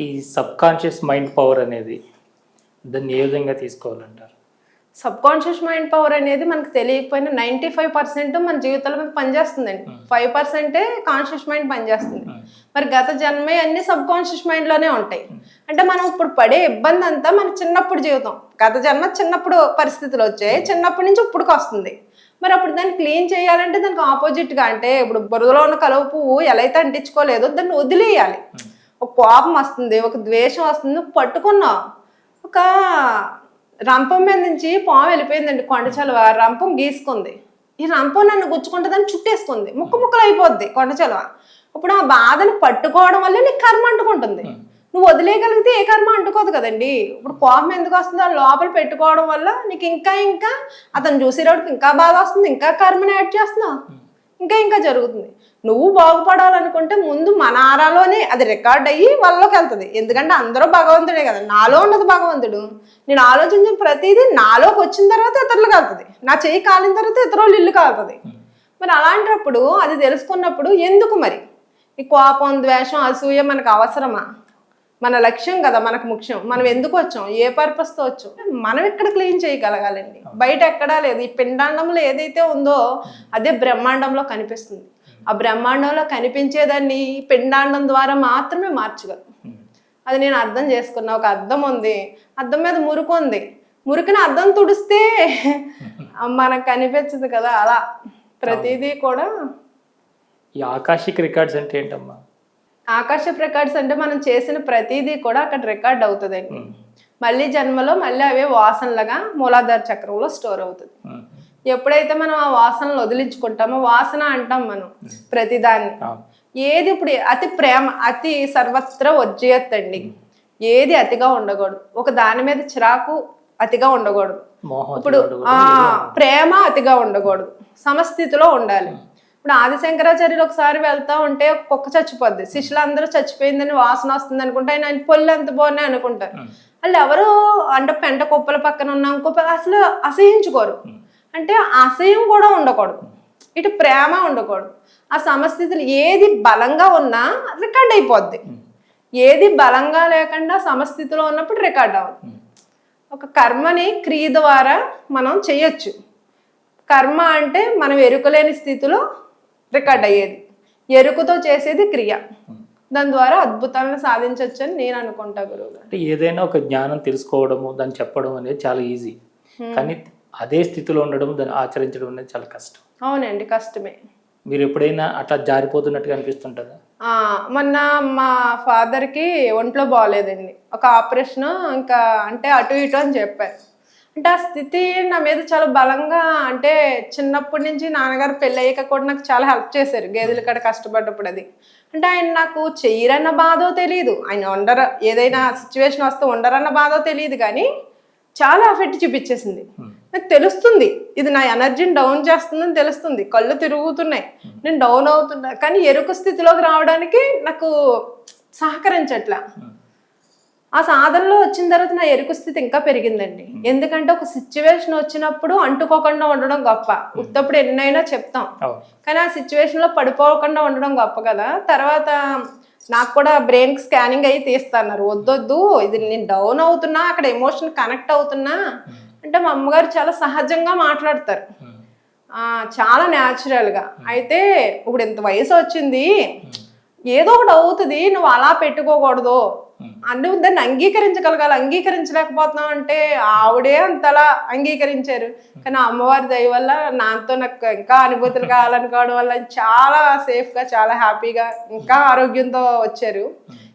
ఈ sub conscious mind power అనేది దాన్ని ఏ విధంగా తీసుకోవాలంటారు? సబ్ కాన్షియస్ మైండ్ పవర్ అనేది మనకు తెలియకపోయినా 95% మన జీవితంలో మీద పనిచేస్తుందండి. 5% కాన్షియస్ మైండ్ పనిచేస్తుంది. మరి గత జన్మే అన్ని సబ్ కాన్షియస్ మైండ్లోనే ఉంటాయి. అంటే మనం ఇప్పుడు పడే ఇబ్బంది అంతా మన చిన్నప్పుడు జీవితం, గత జన్మ చిన్నప్పుడు పరిస్థితులు వచ్చాయి, చిన్నప్పటి నుంచి ఇప్పుడుకి వస్తుంది. మరి అప్పుడు దాన్ని క్లీన్ చేయాలంటే దానికి ఆపోజిట్గా, అంటే ఇప్పుడు బురదలో ఉన్న కలువ పువ్వు ఎలా అయితే అంటించుకోలేదో దాన్ని వదిలేయాలి. ఒక కోపం వస్తుంది, ఒక ద్వేషం వస్తుంది, పట్టుకున్నావు. ఒక రంపం మీద నుంచి పాము వెళ్ళిపోయిందండి, కొండ చలువ రంపం గీసుకుంది. ఈ రంపం నన్ను గుచ్చుకుంటే దాన్ని చుట్టేసుకుంది, ముక్కలు అయిపోద్ది కొండ చలువ. ఇప్పుడు ఆ బాధను పట్టుకోవడం వల్ల నీకు కర్మ అంటుకుంటుంది. నువ్వు వదిలేయగలిగితే ఏ కర్మ అంటుకోదు కదండి. ఇప్పుడు కోపం ఎందుకు వస్తుంది? ఆ లోపల పెట్టుకోవడం వల్ల నీకు ఇంకా అతను చూసేటప్పుడు ఇంకా బాధ వస్తుంది, ఇంకా కర్మని యాడ్ చేస్తున్నావు, ఇంకా జరుగుతుంది. నువ్వు బాగుపడాలనుకుంటే ముందు మన ఆరాలోనే అది రికార్డ్ అయ్యి వాళ్ళలోకి వెళ్తుంది. ఎందుకంటే అందరూ భగవంతుడే కదా, నాలో ఉన్నది భగవంతుడు. నేను ఆలోచించిన ప్రతిదీ నాలోకి వచ్చిన తర్వాత ఇతరులకు వెళ్తుంది, నా చెయ్యి కాలిన తర్వాత ఇతరులు ఇల్లు కాలుతుంది. మరి అలాంటప్పుడు అది తెలుసుకున్నప్పుడు ఎందుకు మరి ఈ కోపం, ద్వేషం, అసూయ మనకు అవసరమా? మన లక్ష్యం కదా మనకు ముఖ్యం. మనం ఎందుకు వచ్చాం, ఏ పర్పస్తో వచ్చాం, మనం ఇక్కడ క్లీన్ చేయగలగాలండి. బయట ఎక్కడా లేదు. ఈ పిండాండంలో ఏదైతే ఉందో అదే బ్రహ్మాండంలో కనిపిస్తుంది. ఆ బ్రహ్మాండంలో కనిపించేదాన్ని పిండాండం ద్వారా మాత్రమే మార్చగలం. అది నేను అర్థం చేసుకున్నా. ఒక అద్దం ఉంది, అద్దం మీద మురికి ఉంది, మురికిని అద్దం తుడిస్తే మనకు కనిపించదు కదా. అలా ప్రతిదీ కూడా. ఈ ఆకాశిక్ రికార్డ్స్ అంటే ఏంటమ్మా? ఆకాశపు రికార్డ్స్ అంటే మనం చేసిన ప్రతిదీ కూడా అక్కడ రికార్డ్ అవుతుందండి. మళ్ళీ జన్మలో మళ్ళీ అవే వాసనలుగా మూలాధార చక్రంలో స్టోర్ అవుతుంది. ఎప్పుడైతే మనం ఆ వాసనలు వదిలించుకుంటామో, వాసన అంటాం మనం ప్రతిదాన్ని. ఏది ఇప్పుడు అతి ప్రేమ, అతి సర్వత్ర వర్జయత్తండి. ఏది అతిగా ఉండకూడదు. ఒక దాని మీద చిరాకు అతిగా ఉండకూడదు. ఇప్పుడు ప్రేమ అతిగా ఉండకూడదు, సమస్థితిలో ఉండాలి. ఇప్పుడు ఆదిశంకరాచార్యులు ఒకసారి వెళ్తా ఉంటే కుక్క చచ్చిపోద్ది, శిష్యులు అందరూ చచ్చిపోయిందని వాసన వస్తుంది అనుకుంటే ఆయన పొల్లు ఎంత బాగున్నాయి అనుకుంటారు. వాళ్ళు ఎవరు అంటే పెంట కుప్పల పక్కన ఉన్న కుప్ప అసలు అసహించుకోరు. అంటే అసహ్యం కూడా ఉండకూడదు, ఇటు ప్రేమ ఉండకూడదు. ఆ సమస్థితులు ఏది బలంగా ఉన్నా రికార్డ్ అయిపోద్ది, ఏది బలంగా లేకుండా సమస్థితిలో ఉన్నప్పుడు రికార్డ్ అవ్వదు. ఒక కర్మని క్రియ ద్వారా మనం చేయొచ్చు. కర్మ అంటే మనం ఎరుకలేని స్థితిలో రికార్డ్ అయ్యేది, ఎరుకుతో చేసేది క్రియ. దాని ద్వారా అద్భుతాలను సాధించవచ్చు అని నేను అనుకుంటా గురువు గారు. అంటే ఏదైనా ఒక జ్ఞానం తెలుసుకోవడము, దాన్ని చెప్పడం అనేది చాలా ఈజీ, కానీ అదే స్థితిలో ఉండడం, దాన్ని ఆచరించడం అనేది చాలా కష్టం. అవునండి, కష్టమే. మీరు ఎప్పుడైనా అట్లా జారిపోతున్నట్టుగా అనిపిస్తుంటుందా? మొన్న మా ఫాదర్కి ఒంట్లో బాగోలేదండి, ఒక ఆపరేషన్, ఇంకా అంటే అటు ఇటు అని చెప్పారు. అంటే ఆ స్థితి నా మీద చాలా బలంగా, అంటే చిన్నప్పటి నుంచి నాన్నగారు పెళ్ళి అయ్యాక కూడా నాకు చాలా హెల్ప్ చేశారు గేదెల కాడ కష్టపడ్డప్పుడు. అది అంటే ఆయన నాకు చెయ్యరన్న బాధో తెలియదు, ఆయన ఏదైనా సిచ్యువేషన్ వస్తే ఉండరన్న బాధో తెలియదు, కానీ చాలా ఎఫెక్ట్ చూపించేసింది. నాకు తెలుస్తుంది ఇది నా ఎనర్జీని డౌన్ చేస్తుందని తెలుస్తుంది, కళ్ళు తిరుగుతున్నాయి, నేను డౌన్ అవుతున్నా, కానీ ఎరుక స్థితిలోకి రావడానికి నాకు సహకరించట్లా. ఆ సాధనలో వచ్చిన తర్వాత నా ఎరుకు స్థితి ఇంకా పెరిగిందండి. ఎందుకంటే ఒక సిచ్యువేషన్ వచ్చినప్పుడు అంటుకోకుండా ఉండడం గొప్ప, ఉత్తప్పుడు ఎన్నైనా చెప్తాం, కానీ ఆ సిచ్యువేషన్లో పడిపోకుండా ఉండడం గొప్ప కదా. తర్వాత నాకు కూడా బ్రెయిన్ స్కానింగ్ అయ్యి తీస్తున్నారు, వద్దొద్దు ఇది నేను డౌన్ అవుతున్నా, అక్కడ ఎమోషన్ కనెక్ట్ అవుతున్నా అంటే మా అమ్మగారు చాలా సహజంగా మాట్లాడతారు, చాలా న్యాచురల్గా. అయితే ఇప్పుడు ఇంత వయసు వచ్చింది, ఏదో ఒకటి అవుతుంది, నువ్వు అలా పెట్టుకోకూడదు అంటే దాన్ని అంగీకరించగలగాలి. అంగీకరించలేకపోతున్నాం అంటే ఆవిడే అంతలా అంగీకరించారు, కానీ అమ్మవారి దయ వల్ల నాతో నాకు ఇంకా అనుభూతులు కావాలనుకోవడం వల్ల చాలా సేఫ్గా, చాలా హ్యాపీగా, ఇంకా ఆరోగ్యంతో వచ్చారు.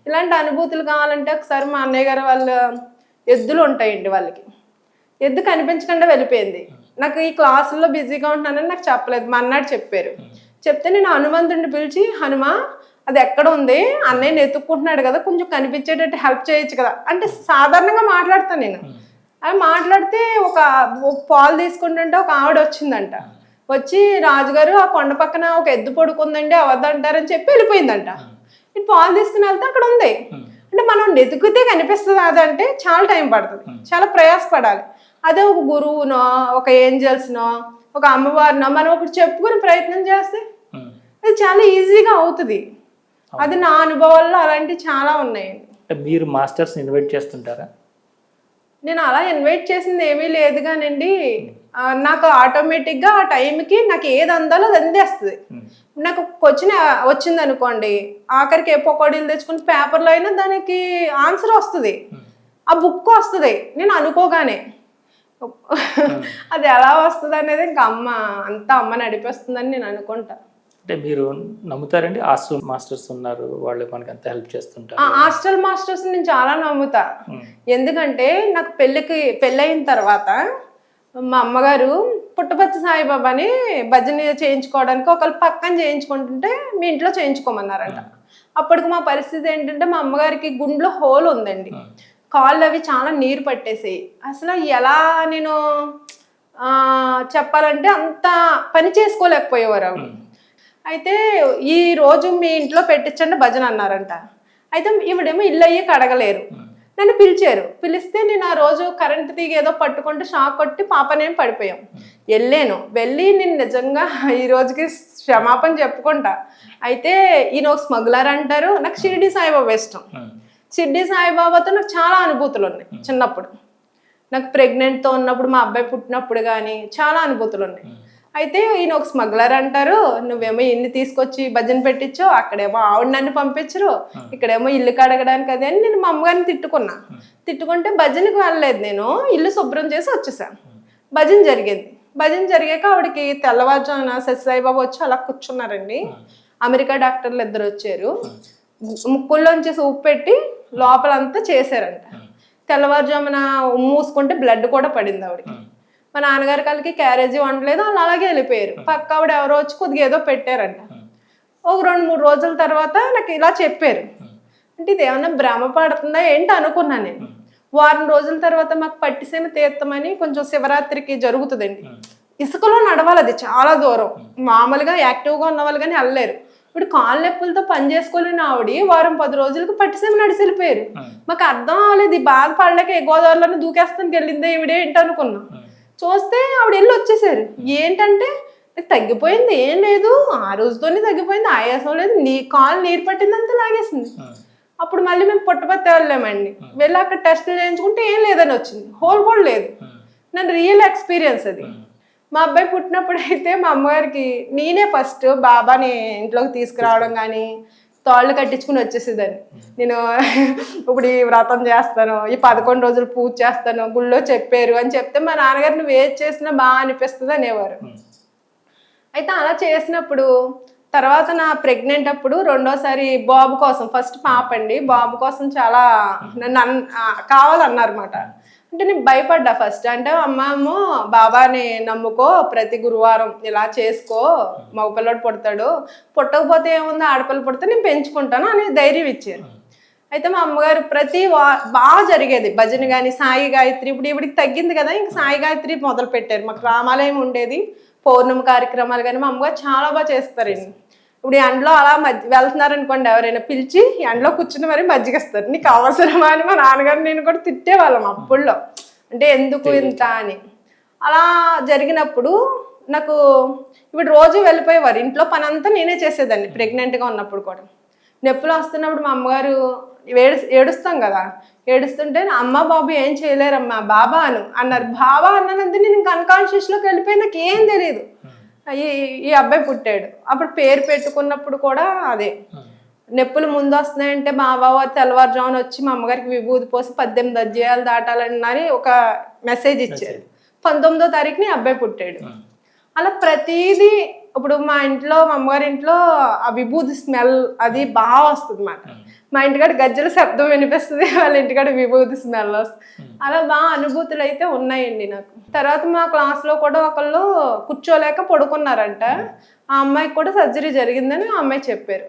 ఇలాంటి అనుభూతులు కావాలంటే ఒకసారి మా అన్నయ్య గారు వాళ్ళ ఎద్దులు ఉంటాయండి, వాళ్ళకి ఎద్దు కనిపించకుండా వెళ్ళిపోయింది. నాకు ఈ క్లాసుల్లో బిజీగా ఉంటున్నానని నాకు చెప్పలేదు, మా అన్నాడు చెప్పారు. చెప్తే నేను హనుమంతుడిని పిలిచి, హనుమా అది ఎక్కడ ఉంది, అన్నయ్యని ఎత్తుక్కుంటున్నాడు కదా, కొంచెం కనిపించేటట్టు హెల్ప్ చేయొచ్చు కదా అంటే సాధారణంగా మాట్లాడతాను నేను. అవి మాట్లాడితే ఒక పాలు తీసుకుంటుంటే ఒక ఆవిడ వచ్చిందంట, వచ్చి రాజుగారు ఆ కొండ పక్కన ఒక ఎద్దు పడుకుందండి అవద్దంటారని చెప్పి వెళ్ళిపోయిందంట. ఇటు పాలు తీసుకుని వెళ్తే అక్కడ ఉంది. అంటే మనం వెతికితే కనిపిస్తుంది, అదంటే చాలా టైం పడుతుంది, చాలా ప్రయాసపడాలి. అదే ఒక గురువునో, ఒక ఏంజల్స్నో, ఒక అమ్మవారినో మనం ఒకటి చెప్పుకుని ప్రయత్నం చేస్తే అది చాలా ఈజీగా అవుతుంది. అది నా అనుభవాల్లో అలాంటివి చాలా ఉన్నాయండి. అంటే మీరు మాస్టర్స్ ఇన్వైట్ చేస్తుంటారా? నేను అలా ఇన్వైట్ చేసింది ఏమీ లేదు కానండి, నాకు ఆటోమేటిక్గా ఆ టైంకి నాకు ఏది అందాలో అది అందేస్తుంది. నాకు వచ్చింది అనుకోండి, ఆఖరికి ఏ పకోడీలు తెచ్చుకుని పేపర్లో అయినా దానికి ఆన్సర్ వస్తుంది, ఆ బుక్ వస్తుంది నేను అనుకోగానే. అది ఎలా వస్తుంది అనేది ఇంకా అమ్మ నడిపేస్తుందని నేను అనుకుంటా. అంటే మీరు నమ్ముతారండి హాస్టల్ మాస్టర్స్ ఉన్నారు, వాళ్ళు మనకి అంత హెల్ప్ చేస్తుంటారు? హాస్టల్ మాస్టర్స్ నేను చాలా నమ్ముతా. ఎందుకంటే నాకు పెళ్ళయిన తర్వాత మా అమ్మగారు పుట్టపర్తి సాయిబాబాని భజన చేయించుకోవడానికి ఒకళ్ళు పక్కన చేయించుకుంటుంటే మీ ఇంట్లో చేయించుకోమన్నారంట. అప్పటికి మా పరిస్థితి ఏంటంటే మా అమ్మగారికి గుండెలో హోల్ ఉందండి, కాళ్ళు అవి చాలా నీరు పట్టేసాయి. అసలు ఎలా నేను చెప్పాలంటే అంత పని చేసుకోలేకపోయేవారు ఆవిడ. అయితే ఈ రోజు మీ ఇంట్లో పెట్టించండి భజన అన్నారంట. అయితే ఈవిడేమో ఇల్లు అయ్యి కడగలేరు, నన్ను పిలిస్తే నేను ఆ రోజు కరెంట్ తీగ ఏదో పట్టుకుంటే షాక్ కొట్టి పాపనేం పడిపోయాం. వెళ్ళి నేను నిజంగా ఈ రోజుకి క్షమాపణ చెప్పుకుంటా. అయితే ఈయన ఒక స్మగ్లర్ అంటారు. నాకు షిరిడి సాయిబాబా ఇష్టం. షిరిడి సాయిబాబాతో నాకు చాలా అనుభూతులు ఉన్నాయి. చిన్నప్పుడు నాకు ప్రెగ్నెంట్తో ఉన్నప్పుడు, మా అబ్బాయి పుట్టినప్పుడు కానీ చాలా అనుభూతులు ఉన్నాయి. అయితే ఈయన ఒక స్మగ్లర్ అంటారు, నువ్వేమో ఇల్లు తీసుకొచ్చి భజన పెట్టించో, అక్కడేమో ఆవిడ నన్ను పంపించరు, ఇక్కడేమో ఇల్లు కడగడానికి అదే అని నేను మా అమ్మగారిని తిట్టుకుంటే భజనకు వెళ్ళలేదు, నేను ఇల్లు శుభ్రం చేసి వచ్చేసాను. భజన జరిగాక ఆవిడకి తెల్లవారుజామున సత్యసాయిబాబు వచ్చి అలా కూర్చున్నారండి. అమెరికా డాక్టర్లు 2 వచ్చారు, ముక్కుల్లోంచి సూప్ పెట్టి లోపలంతా చేశారంట. తెల్లవారుజామున మూసుకుంటే బ్లడ్ కూడా పడింది ఆవిడకి. మా నాన్నగారి కాళ్ళకి క్యారేజీ వండలేదు, వాళ్ళు అలాగే వెళ్ళిపోయారు. పక్క ఆవిడ ఎవరో వచ్చి కొద్దిగా ఏదో పెట్టారంట. ఒక 2-3 రోజుల తర్వాత నాకు ఇలా చెప్పారు. అంటే ఇది ఏమన్నా భ్రమ పడుతుందా ఏంటి అనుకున్నాను నేను. వారం రోజుల తర్వాత మాకు పట్టిసీమ తీర్థమని కొంచెం శివరాత్రికి జరుగుతుందండి. ఇసుకలో నడవాలి, అది చాలా దూరం. మామూలుగా యాక్టివ్గా ఉన్న వాళ్ళు కానీ వెళ్ళలేరు. ఇప్పుడు కాళ్ళ నొప్పులతో పని చేసుకోలేని ఆవిడ వారం 10 రోజులకు పట్టిసీమ నడిచి వెళ్ళిపోయారు. మాకు అర్థం అవ్వలేదు, ఈ బాధపడలేక గోదావరిలోనే దూకేస్తానికి వెళ్ళిందే ఈవిడే ఏంటి అనుకున్నాం. చూస్తే ఆవిడ వెళ్ళి వచ్చేసారు. ఏంటంటే తగ్గిపోయింది, ఏం లేదు, ఆ రోజుతోనే తగ్గిపోయింది, ఆయాసం లేదు, కాలు నీరు పట్టిందంతా లాగేసింది. అప్పుడు మళ్ళీ మేము పుట్టపర్తి వెళ్ళామండి. వెళ్ళి అక్కడ టెస్టులు చేయించుకుంటే ఏం లేదని వచ్చింది, హోల్ కూడా లేదు. నన్ను రియల్ ఎక్స్పీరియన్స్ అది. మా అబ్బాయి పుట్టినప్పుడు అయితే మా అమ్మగారికి నేనే ఫస్ట్ బాబాని ఇంట్లోకి తీసుకురావడం కానీ తాళ్ళు కట్టించుకుని వచ్చేసేదాన్ని. నేను ఇప్పుడు ఈ వ్రతం చేస్తాను, ఈ 11 రోజులు పూజ చేస్తాను, గుళ్ళో చెప్పారు అని చెప్తే మా నాన్నగారు నువ్వు ఏది చేసినా బాగా అనిపిస్తుంది అనేవారు. అయితే అలా చేసినప్పుడు తర్వాత నా ప్రెగ్నెంట్ అప్పుడు రెండోసారి బాబు కోసం, ఫస్ట్ పాప అండి, బాబు కోసం చాలా నన్ను కావాలన్నారన్నమాట. అంటే నేను భయపడ్డా ఫస్ట్. అంటే అమ్మేమో బాబాని నమ్ముకో, ప్రతి గురువారం ఇలా చేసుకో, మగపిల్లడు పుడతాడు, పుట్టకపోతే ఏముంది, ఆడపిల్ల పుడితే నేను పెంచుకుంటాను అని ధైర్యం ఇచ్చారు. అయితే మా అమ్మగారు బాగా జరిగేది భజన కానీ, సాయి గాయత్రి. ఇప్పుడు ఇవిడికి తగ్గింది కదా, ఇంక సాయి గాయత్రి మొదలు పెట్టారు. మాకు రామాలయం ఉండేది, పౌర్ణమి కార్యక్రమాలు కానీ మా అమ్మగారు చాలా బాగా చేస్తారండి. ఇప్పుడు ఎండలో అలా వెళ్తున్నారు అనుకోండి, ఎవరైనా పిలిచి ఎండలో కూర్చుని మరీ మజ్జిగిస్తారు. నీకు అవసరమా అని మా నాన్నగారు నేను కూడా తిట్టేవాళ్ళం అప్పుల్లో, అంటే ఎందుకు ఇంత అని. అలా జరిగినప్పుడు నాకు ఇప్పుడు రోజు వెళ్ళిపోయేవారు, ఇంట్లో పని అంతా నేనే చేసేదాన్ని ప్రెగ్నెంట్గా ఉన్నప్పుడు కూడా. నొప్పులు వస్తున్నప్పుడు మా అమ్మగారు ఏడుస్తాం కదా, ఏడుస్తుంటే అమ్మ బాబు ఏం చేయలేరమ్మా బాబా అన్నారు. బాబా అన్నానంటే నేను ఇంకా అన్కాన్షియస్లోకి వెళ్ళిపోయి నాకు ఏం తెలియదు. ఈ అబ్బాయి పుట్టాడు. అప్పుడు పేరు పెట్టుకున్నప్పుడు కూడా అదే నొప్పులు ముందు వస్తున్నాయంటే మా బావ తెల్లవారుజామున వచ్చి మా అమ్మగారికి విభూతి పోసి 18 అధ్యాయాలు దాటాలని ఒక మెసేజ్ ఇచ్చారు. 19వ తారీఖుని అబ్బాయి పుట్టాడు. అలా ప్రతిదీ ఇప్పుడు మా ఇంట్లో, మా అమ్మగారి ఇంట్లో ఆ విభూతి స్మెల్ అది బాగా వస్తుంది అన్నమాట. మా ఇంటికాడ గజ్జల శబ్దం వినిపిస్తుంది, వాళ్ళ ఇంటికాడ విభూతి స్మెల్ వస్తుంది. అలా బాగా అనుభూతులు అయితే ఉన్నాయండి నాకు. తర్వాత మా క్లాస్లో కూడా ఒకళ్ళు కూర్చోలేక పడుకున్నారంట. ఆ అమ్మాయికి కూడా సర్జరీ జరిగిందని ఆ అమ్మాయి చెప్పారు.